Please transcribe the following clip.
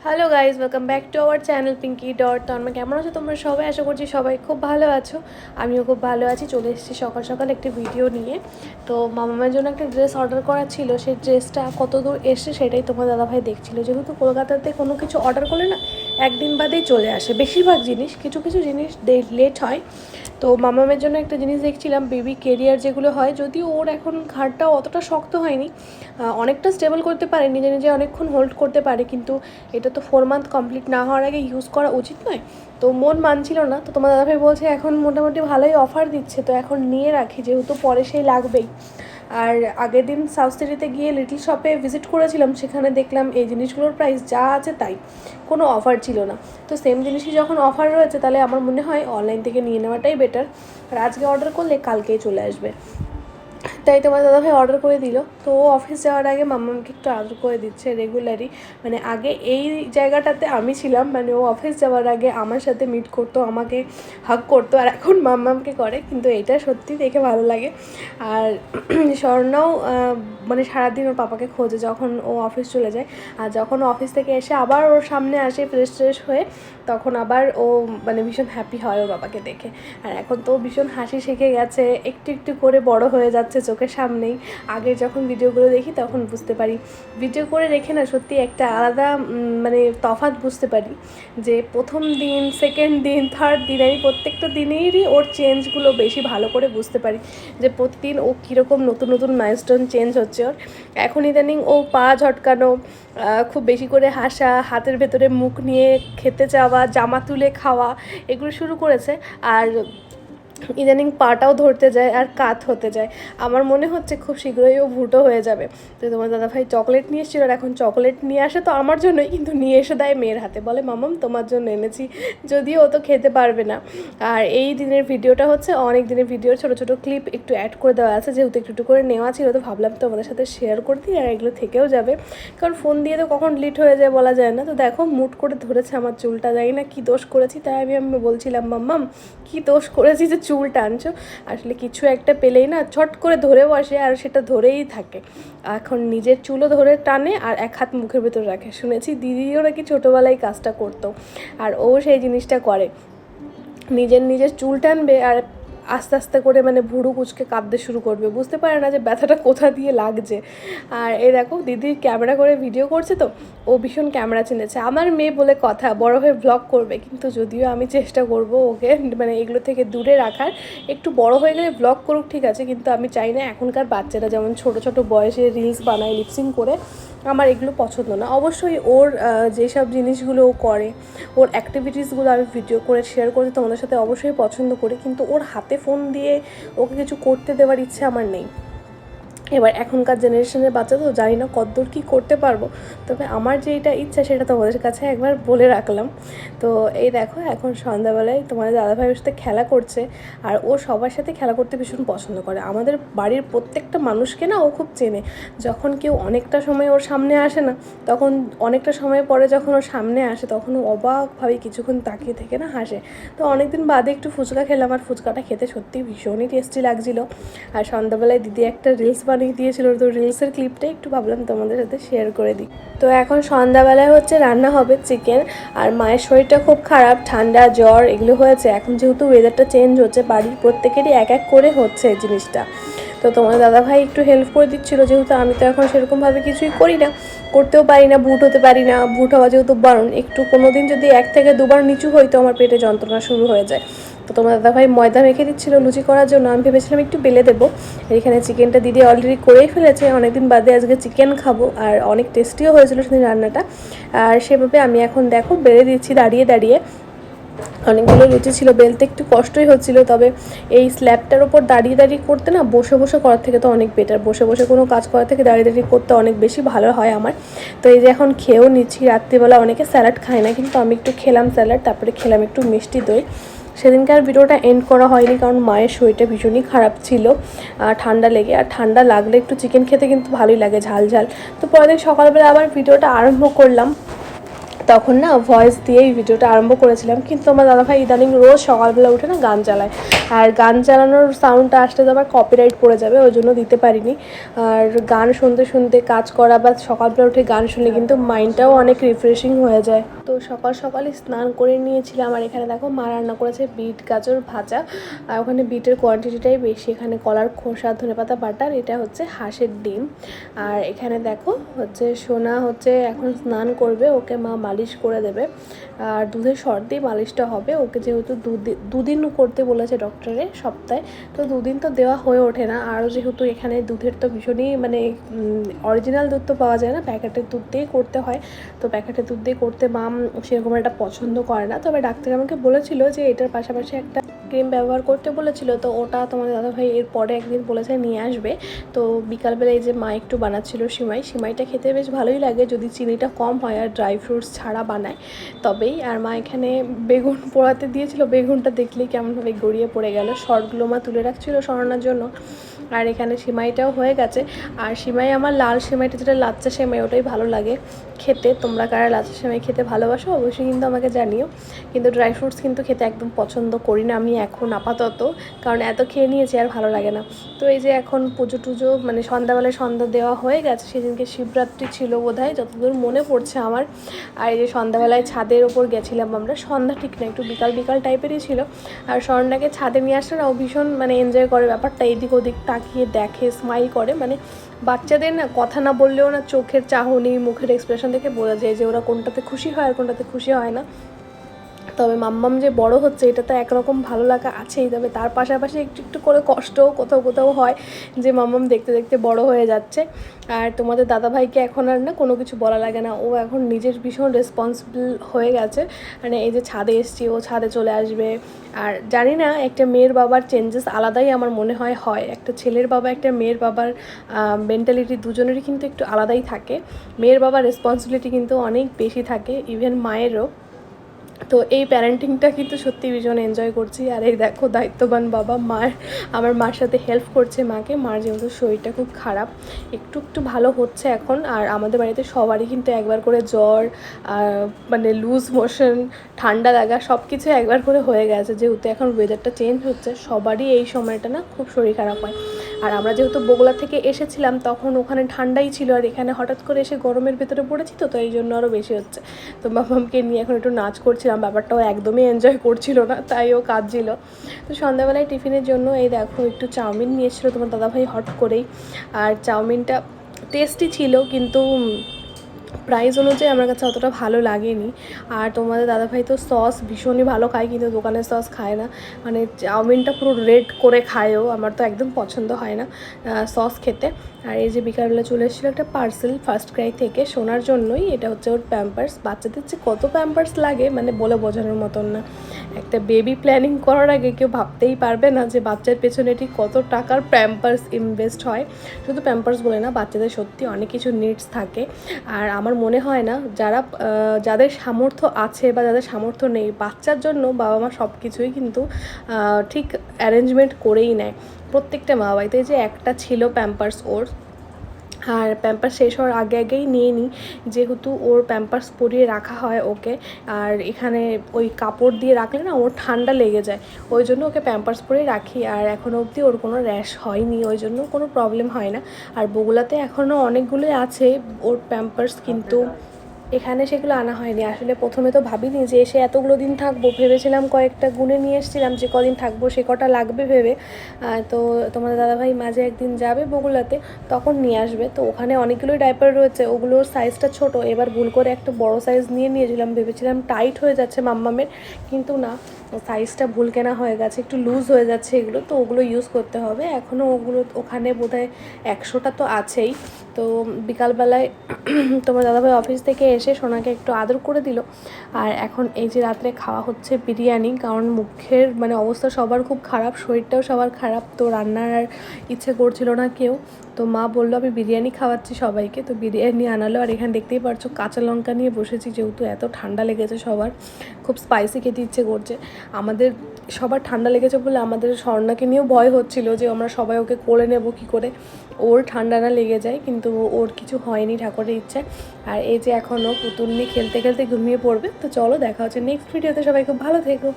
Hello guys, welcome back to our channel Pinki dot. তো আমরা কেমন আছো তোমরা সবাই? আশা করছি সবাই খুব ভালো আছো। আমিও খুব ভালো আছি। চলে এসেছি সকাল সকাল একটি ভিডিও নিয়ে। তো মামার জন্য একটা ড্রেস অর্ডার করা ছিল, সেই ড্রেসটা কত দূর এসে সেটাই তোমার দাদাভাই দেখছিল। যেহেতু কলকাতাতে কোনো কিছু অর্ডার করলে না একদিন বাদেই চলে আসে বেশিরভাগ জিনিস, কিছু কিছু জিনিস লেট হয়। তো মামামের জন্য একটা জিনিস দেখছিলাম, বেবি কেরিয়ার যেগুলো হয়, যদিও ওর এখন ঘাড়টা অতটা শক্ত হয়নি, অনেকটা স্টেবল করতে পারে, নিজে নিজে অনেকক্ষণ হোল্ড করতে পারে, কিন্তু এটা তো 4 মান্থ কমপ্লিট না হওয়ার আগে ইউজ করা উচিত নয়। তো মন মানছিল না। তো তোমার দাদাভাই বলছে এখন মোটামুটি ভালোই অফার দিচ্ছে, তো এখন নিয়ে রাখি, যেহেতু পরে সেই লাগবেই। আর আগের দিন সাউথ সিটিতে গিয়ে লিটল শপে ভিজিট করেছিলাম, সেখানে দেখলাম এই জিনিসগুলোর প্রাইস যা আছে তাই, কোনো অফার ছিল না। তো সেম জিনিসই যখন অফার রয়েছে তাহলে আমার মনে হয় অনলাইন থেকে নিয়ে নেওয়াটাই বেটার। আর আজকে অর্ডার করলে কালকেই চলে আসবে। তাই তোমার দাদাভাই অর্ডার করে দিল। তো ও অফিস যাওয়ার আগে মাম্মামকে একটু আদর করে দিচ্ছে রেগুলারই। মানে আগে এই জায়গাটাতে আমি ছিলাম, মানে ও অফিস যাওয়ার আগে আমার সাথে মিট করতো, আমাকে হাগ করতো, আর এখন মাম্মামকে করে, কিন্তু এটা সত্যি দেখে ভালো লাগে। আর স্বর্ণাও মানে সারাদিন ওর পাপাকে খোঁজে যখন ও অফিস চলে যায়, আর যখন অফিস থেকে এসে আবার ওর সামনে আসে ফ্রেশ ট্রেশ হয়ে, তখন আবার ও মানে ভীষণ হ্যাপি হয় ওর বাবাকে দেখে। আর এখন তো ভীষণ হাসি শিখে গেছে, একটু একটু করে বড় হয়ে যাচ্ছে চোখের সামনেই। আগে যখন ভিডিওগুলো দেখি তখন বুঝতে পারি, ভিডিও করে রেখে না সত্যি একটা আলাদা মানে তফাৎ বুঝতে পারি, যে প্রথম দিন, সেকেন্ড দিন, থার্ড দিন, আমি প্রত্যেকটা দিনেরই ওর চেঞ্জগুলো বেশি ভালো করে বুঝতে পারি, যে প্রতিদিন ও কীরকম নতুন নতুন মাইলস্টোন চেঞ্জ হচ্ছে ওর। এখন ইদানিং ও পা ঝটকানো, খুব বেশি করে হাসা, হাতের ভেতরে মুখ নিয়ে খেতে চাওয়া, জামা তুলে খাওয়া, এগুলো শুরু করেছে। আর ইদানিং পাটাও ধরতে যায় আর কাত হতে যায়। আমার মনে হচ্ছে খুব শীঘ্রই ও ভুটো হয়ে যাবে। তো তোমার দাদাভাই চকলেট নিয়ে এসেছিল, আর এখন চকলেট নিয়ে আসে তো আমার জন্যই, কিন্তু নিয়ে এসে দেয় মেয়ের হাতে, বলে মামাম তোমার জন্য এনেছি, যদিও ও তো খেতে পারবে না। আর এই দিনের ভিডিওটা হচ্ছে অনেক দিনের ভিডিওর ছোটো ছোটো ক্লিপ একটু অ্যাড করে দেওয়া আছে, যেহেতু একটু একটু করে নেওয়া ছিল, তো ভাবলাম তোমাদের সাথে শেয়ার করে দিই, আর এগুলো থেকেও যাবে, কারণ ফোন দিয়ে তো কখন ডিলিট হয়ে যায় বলা যায় না। তো দেখো মুট করে ধরেছে আমার চুলটা, জানি না কী দোষ করেছি, তাই আমি বলছিলাম মাম্মাম কী দোষ করেছি যে চুল টানছো। আসলে কিছু একটা পেলেই না ছট করে ধরে বসে, আর সেটা ধরেই থাকে। এখন নিজের চুলও ধরে টানে আর এক হাত মুখের ভেতর রাখে। শুনেছি দিদিও নাকি ছোটোবেলায় কাজটা করতো, আর ও সেই জিনিসটা করে, নিজের চুল টানবে আর আস্তে আস্তে করে মানে ভুরু কুচকে কাঁদতে শুরু করবে, বুঝতে পারে না যে ব্যথাটা কোথা দিয়ে লাগছে। আর এই দেখো দিদি ক্যামেরা করে ভিডিও করছে, তো ও ভীষণ ক্যামেরা চিনেছে। আমার মেয়ে বলে কথা, বড় হয়ে ব্লগ করবে, কিন্তু যদিও আমি চেষ্টা করব ওকে মানে এগুলো থেকে দূরে রাখার। একটু বড় হয়ে গেলে ব্লগ করুক ঠিক আছে, কিন্তু আমি চাই না এখনকার বাচ্চারা যেমন ছোট ছোট বয়সে রিলস বানায় লিপসিং করে, আমার এগুলো পছন্দ না। অবশ্যই ওর যেসব জিনিসগুলো ও করে, ওর অ্যাক্টিভিটিসগুলো আমি ভিডিও করে শেয়ার করতে তোমাদের সাথে অবশ্যই পছন্দ করি, কিন্তু ওর হাতে ফোন দিয়ে ওকে কিছু করতে দেওয়ার ইচ্ছে আমার নেই। এবার এখনকার জেনারেশনের বাচ্চা তো জানি না কতদূর কী করতে পারবো, তবে আমার যেটা ইচ্ছা সেটা তোমাদের কাছে একবার বলে রাখলাম। তো এই দেখো এখন সন্ধ্যাবেলায় তোমাদের দাদাভাইয়ের সাথে খেলা করছে, আর ও সবার সাথে খেলা করতে ভীষণ পছন্দ করে। আমাদের বাড়ির প্রত্যেকটা মানুষকে না ও খুব চেনে। যখন কেউ অনেকটা সময় ওর সামনে আসে না, তখন অনেকটা সময় পরে যখন ওর সামনে আসে, তখন ও অবাকভাবে কিছুক্ষণ তাকিয়ে থেকে না হাসে। তো অনেকদিন বাদে একটু ফুচকা খেলাম, আর ফুচকাটা খেতে সত্যি ভীষণই টেস্টি লাগছিলো। আর সন্ধ্যাবেলায় দিদি একটা রিলস বানিয়ে দিয়েছিল, তো রিলসের ক্লিপটা একটু ভাবলাম তোমাদের সাথে শেয়ার করে দিই। তো এখন সন্ধ্যাবেলায় হচ্ছে রান্না হবে চিকেন। আর মায়ের শরীরটা খুব খারাপ, ঠান্ডা জ্বর এগুলো হয়েছে। এখন যেহেতু ওয়েদারটা চেঞ্জ হচ্ছে, বাড়ির প্রত্যেকেরই এক এক করে হচ্ছে এই জিনিসটা। তো তোমার দাদাভাই একটু হেল্প করে দিচ্ছিলো, যেহেতু আমি তো এখন সেরকমভাবে কিছুই করি না, করতেও পারি না, বুট হতে পারি না, বুট হওয়া যেহেতু বারণ। একটু কোনো দিন যদি 1 থেকে 2 বার নিচু হই তো আমার পেটে যন্ত্রণা শুরু হয়ে যায়। তো তোমার দাদাভাই ময়দা মেখে দিচ্ছিলো লুচি করার জন্য, আমি ভেবেছিলাম একটু বেলে দেবো। এখানে চিকেনটা দিদি অলরেডি করেই ফেলেছে, অনেকদিন বাদে আজকে চিকেন খাবো, আর অনেক টেস্টিও হয়েছিল সেদিন রান্নাটা। আর সেভাবে আমি এখন দেখো বেলে দিচ্ছি দাঁড়িয়ে দাঁড়িয়ে। অনেকগুলো লুচি ছিল, বেলতে একটু কষ্টই হচ্ছিলো, তবে এই স্ল্যাবটার ওপর দাঁড়িয়ে দাঁড়িয়ে করতে না বসে বসে করার থেকে তো অনেক বেটার, বসে বসে কোনো কাজ করার থেকে দাঁড়িয়ে দাঁড়িয়ে করতে অনেক বেশি ভালো হয় আমার। তো এই যে এখন খেয়েও নিচ্ছি। রাত্রিবেলা অনেকে স্যালাড খায় না, কিন্তু আমি একটু খেলাম স্যালাড, তারপরে খেলাম একটু মিষ্টি দই। সেদিনকার ভিডিওটা এন্ড করা হয়নি, কারণ মায়ের শরীরটা ভীষণই খারাপ ছিল, ঠান্ডা লেগে। আর ঠান্ডা লাগলে একটু চিকেন খেতে কিন্তু ভালোই লাগে ঝাল ঝাল। তো পরের দিন সকালবেলা আবার ভিডিওটা আরম্ভ করলাম। তখন না ভয়েস দিয়েই ভিডিওটা আরম্ভ করেছিলাম, কিন্তু আমার দাদাভাই ইদানিং রোজ সকালবেলা উঠে না গান চালায়, আর গান চালানোর সাউন্ডটা আসলে তো আবার কপিরাইট পড়ে যাবে, ওই জন্য দিতে পারিনি। আর গান শুনতে শুনতে কাজ করা বা সকালবেলা উঠে গান শুনলে কিন্তু মাইন্ডটাও অনেক রিফ্রেশিং হয়ে যায়। তো সকাল সকালে স্নান করে নিয়েছিলাম, আর এখানে দেখো মা রান্না করেছে বিট গাজর ভাজা, আর ওখানে বিটের কোয়ান্টিটিটাই বেশি, এখানে কলার খোসা ধনেপাতা বাটার, এটা হচ্ছে হাঁসের ডিম। আর এখানে দেখো হচ্ছে সোনা হচ্ছে এখন স্নান করবে, ওকে মা মালিশ করে দেবে, আর দুধের সর্দি মালিশটা হবে ওকে, যেহেতু দুদিন করতে বলেছে ডক্টরে সপ্তাহে, তো দুদিন তো দেওয়া হয়ে ওঠে না, আরও যেহেতু এখানে দুধের তো ভীষণই মানে অরিজিনাল দুধ তো পাওয়া যায় না, প্যাকেটের দুধ দিয়েই করতে হয়, তো প্যাকেটের দুধ দিয়ে করতে মাম সেরকম একটা পছন্দ করে না। তবে ডাক্তার আমাকে বলেছিল যে এটার পাশাপাশি একটা ক্রিম ব্যবহার করতে বলেছিল, তো ওটা তোমাদের দাদাভাই এর পরে একদিন বলেছে নিয়ে আসবে। তো বিকালবেলা এই যে মা একটু বানাচ্ছিল সিমাইটা খেতে বেশ ভালোই লাগে যদি চিনিটা কম হয় আর ড্রাই ফ্রুটস ছাড়া বানায় তবেই। আর মা এখানে বেগুন পোড়াতে দিয়েছিল, বেগুনটা দেখলেই কেমনভাবে গড়িয়ে পড়ে গেল, শর্টগুলো মা তুলে রাখছিল সরানোর জন্য। আর এখানে সিমাইটাও হয়ে গেছে, আর সিমাই আমার লাল সিমাইটা যেটা লাচ্চা সেমাই ওটাই ভালো লাগে খেতে। তোমরা কারা লাচ্চা সেমাই খেতে ভালোবাসো অবশ্যই কিন্তু আমাকে জানিও, কিন্তু ড্রাই ফ্রুটস কিন্তু খেতে একদম পছন্দ করি না আমি এখন আপাতত, কারণ এত খেয়ে নিয়েছি আর ভালো লাগে না। তো এই যে এখন পুজো টুজো মানে সন্ধ্যাবেলায় সন্ধ্যা দেওয়া হয়ে গেছে, সেদিনকে শিবরাত্রি ছিল বোধহয় যতদূর মনে পড়ছে আমার। আর এই যে সন্ধ্যাবেলায় ছাদের ওপর গেছিলাম আমরা, সন্ধ্যা ঠিক না একটু বিকাল বিকাল টাইপেরই ছিল, আর স্বর্ণাকে ছাদে নিয়ে আসলে ও ভীষণ মানে এনজয় করে ব্যাপারটা, এদিক ওদিক তাকিয়ে দেখে স্মাইল করে, মানে বাচ্চাদের না কথা না বললেও না চোখের চাহনি মুখের এক্সপ্রেশন দেখে বোঝা যায় যে ওরা কোনটাতে খুশি হয় আর কোনটাতে খুশি হয় না। তবে মাম্মাম যে বড় হচ্ছে এটা তো একরকম ভালো লাগা আছেই, তবে তার পাশাপাশি একটু একটু করে কষ্টও কোথাও কোথাও হয় যে মাম্মাম দেখতে দেখতে বড় হয়ে যাচ্ছে। আর তোমাদের দাদাভাইকে এখন আর না কোনো কিছু বলা লাগে না, ও এখন নিজের ভীষণ রেসপন্সিবল হয়ে গেছে, মানে এই যে ছাদে এসছি ও ছাদে চলে আসবে। আর জানি না একটা মেয়ের বাবার চেঞ্জেস আলাদাই আমার মনে হয়, একটা ছেলের বাবা একটা মেয়ের বাবার মেন্টালিটি দুজনেরই কিন্তু একটু আলাদাই থাকে, মেয়ের বাবার রেসপন্সিবিলিটি কিন্তু অনেক বেশি থাকে ইভেন মায়েরও। তো এই প্যারেন্টিংটা কিন্তু সত্যি ভীষণ এনজয় করছি। আর এই দেখো দায়িত্ববান বাবা আমার মার সাথে হেল্প করছে মাকে, মার যেহেতু শরীরটা খুব খারাপ, একটু একটু ভালো হচ্ছে এখন। আর আমাদের বাড়িতে সবারই কিন্তু একবার করে জ্বর, মানে লুজ মোশন, ঠান্ডা লাগা সব কিছু একবার করে হয়ে গেছে, যেহেতু এখন ওয়েদারটা চেঞ্জ হচ্ছে সবারই এই সময়টা না খুব শরীর খারাপ হয়। আর আমরা যেহেতু বগুড়া থেকে এসেছিলাম তখন ওখানে ঠান্ডাই ছিল, আর এখানে হঠাৎ করে এসে গরমের ভেতরে পড়েছি, তো এই জন্য আরও বেশি হচ্ছে। তো মামামকে নিয়ে এখন একটু নাচ করছিলাম, ব্যাপারটাও একদমই এনজয় করছিল না, তাই ও কাঁদছিল। তো সন্ধ্যাবেলায় টিফিনের জন্য এই দেখো একটু চাউমিন নিয়ে এসেছিলো তোমার দাদাভাই হট করেই, আর চাউমিনটা টেস্টি ছিল কিন্তু প্রাইস অনুযায়ী আমার কাছে অতটা ভালো লাগেনি। আর তোমাদের দাদাভাই তো সস ভীষণই ভালো খায়, কিন্তু দোকানের সস খায় না, মানে চাউমিনটা পুরো রেড করে খায়ও, আমার তো একদম পছন্দ হয় না সস খেতে। আর এই যে বিকালবেলা চলে এসেছিলো একটা পার্সেল ফার্স্ট ক্রাই থেকে শোনার জন্যই, এটা হচ্ছে ওর প্যাম্পার্স, বাচ্চাদের যে কত প্যাম্পার্স লাগে মানে বলে বোঝানোর মতন না। একটা বেবি প্ল্যানিং করার আগে কেউ ভাবতেই পারবে না যে বাচ্চার পেছনে ঠিক কত টাকার প্যাম্পার্স ইনভেস্ট হয়। শুধু প্যাম্পার্স বলে না, বাচ্চাদের সত্যি অনেক কিছু নিডস থাকে। আর আমার মনে হয় না যাদের সামর্থ্য আছে বা যাদের সামর্থ্য নেই, বাচ্চার জন্য বাবা মা সব কিছুই কিন্তু ঠিক অ্যারেঞ্জমেন্ট করেই নেয় প্রত্যেকটা মা বাড়িতে। যে একটা ছিল প্যাম্পার্স ওর, আর প্যাম্পার্স শেষ হওয়ার আগেই নিয়ে নিই, যেহেতু ওর প্যাম্পার্স পরিয়ে রাখা হয় ওকে, আর এখানে ওই কাপড় দিয়ে রাখলে না ওর ঠান্ডা লেগে যায়, ওই জন্য ওকে প্যাম্পার্স পরিয়ে রাখি। আর এখনও অবধি ওর কোনো র্যাশ হয়নি, ওই জন্য কোনো প্রবলেম হয় না। আর বগুলাতে এখনও অনেকগুলোই আছে ওর প্যাম্পার্স, কিন্তু এখানে সেগুলো আনা হয়নি। আসলে প্রথমে তো ভাবিনি যে এসে এতগুলো দিন থাকবো, ভেবেছিলাম কয়েকটা গুনে নিয়ে এসেছিলাম যে কদিন থাকবো সে কটা লাগবে ভেবে। তো তোমাদের দাদাভাই মাঝে একদিন যাবে বগুলাতে, তখন নিয়ে আসবে। তো ওখানে অনেকগুলোই ডাইপার রয়েছে, ওগুলোর সাইজটা ছোট, এবার ভুল করে একটা বড় সাইজ নিয়েছিলাম, ভেবেছিলাম টাইট হয়ে যাচ্ছে মাম্মামের, কিন্তু না, সাইজটা ভুল কেনা হয়ে গেছে, একটু লুজ হয়ে যাচ্ছে এগুলো, তো ওগুলো ইউজ করতে হবে। এখনও ওগুলো ওখানে বোধহয় 100টা তো আছেই। তো বিকালবেলায় তোমার দাদাভাই অফিস থেকে এসে সোনাকে একটু আদর করে দিল। আর এখন এই যে রাত্রে খাওয়া হচ্ছে বিরিয়ানি, কারণ মুখের মানে অবস্থা সবার খুব খারাপ, শরীরটাও সবার খারাপ, তো রান্নার আর ইচ্ছে করছিল না কেউ, তো মা বললো আমি বিরিয়ানি খাওয়াচ্ছি সবাইকে, তো বিরিয়ানি আনালো। আর এখানে দেখতেই পারছো কাঁচা লঙ্কা নিয়ে বসেছি, যেহেতু এত ঠান্ডা লেগেছে সবার, খুব স্পাইসি খেতে ইচ্ছে করছে। আমাদের সবার ঠান্ডা লেগেছে বলে আমাদের স্বর্ণাকে নিয়েও ভয় হচ্ছিল যে আমরা সবাই ওকে কোলে নেবো কী করে, ওর ঠান্ডা না লেগে যায়, কিন্তু ওর কিছু হয়নি ঠাকুরের ইচ্ছে। আর এই যে এখনও পুতুল নিয়ে খেলতে খেলতে ঘুমিয়ে পড়বে। তো চলো দেখা হচ্ছে নেক্সট ভিডিওতে, সবাই খুব ভালো থেকো।